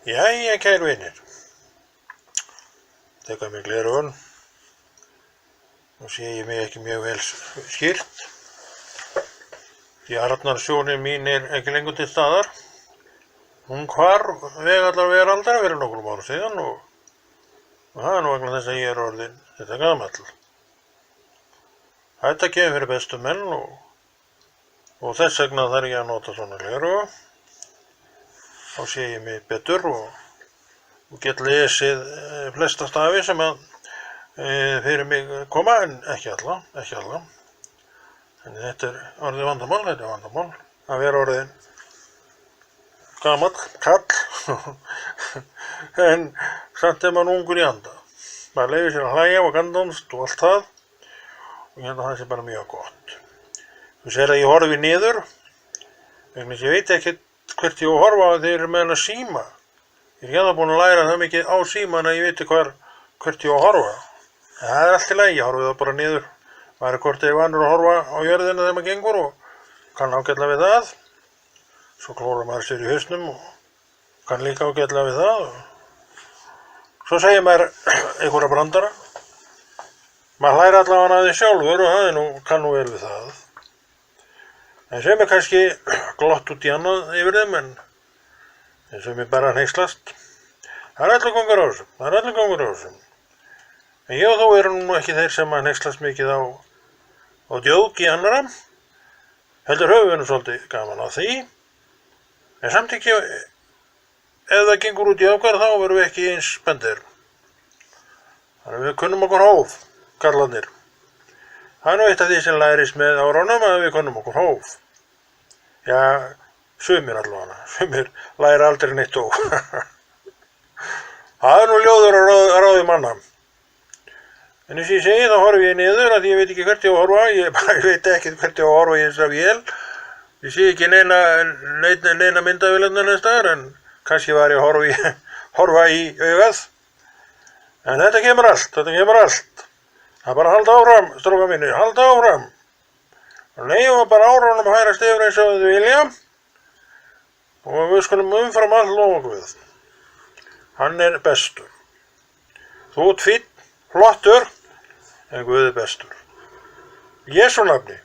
Jæja, kæru vinir. Tek af mér gleraugun. Nú sé ég mig ekki mjög vel skýrt. Því Arnarsjónin mín ekki lengur til staðar. Hún hvarf vegallar veraldar fyrir nokkrum árum síðan og það nú vegna þess að ég orðinn þetta gamall. Þetta kemur fyrir bestu menn og þess vegna þarf ég að nota svona gleraugu. Þá sé ég mig betur og get lesið flesta stafi sem að fyrir mig koma, en ekki alla. En þetta orðið vandamál, að vera orðin gamall, kall, en samt er maður ungur í anda. Maður leyfir sér að hlæja og gandast og allt það, og ég held að það sé bara mjög gott. Þú sér að ég horfi niður, vegna þess að ég veit ekkert hvert ég á að horfa þegar ég er með hennar síma. Ég er hérna búinn að læra það mikið á síman að ég veit hvert ég á að horfa. En það er allt í lagi, ég horfi það bara niður. Maður hvort ég er vanur að horfa á jörðina þegar maður gengur og kann ágætlega við það. Svo klórar maður sér í hausnum og kann líka ágætlega við það. Svo segir maður einhverja brandara. Maður hlæra allavega að því sjálfur og það kann nú vel við það. En sem er kannski glott út í annað yfir þeim, en sem er bara hneykslast. Það er allir gangur á þessum. En ég og þú erum nú ekki þeir sem að hneykslast mikið á djóki annara. Heldur höfum við nú svolítið gaman á því. En samt ekki, ef það gengur út í ákvar þá verðum við ekki eins spendir. Þannig að við kunnum okkur hóf, karlarnir. Það er nú eitt af því sem lærist með árunum að við kunnum okkur hóf. Já, sumir allavega, sumir læra aldrei neitt hóf. Það er nú ljóður að ráði manna. En eins og ég segi, þá horfi ég niður að ég veit ekki hvert ég á að horfa. Ég veit ekki hvert ég á að horfa í þessari vél. Ég sé ekki neina myndavélarnar neins staðar, en kannski var ég að horfa í augað. En þetta kemur allt. Það er bara að halda áfram, strákar mínir, halda áfram. Leyfa bara árunum að færast yfir eins og þau vilja. Og við skulum umfram allt lofa Guð. Hann er bestur. Þú ert fínn, flottur, en Guð er bestur. Í Jesú nafni.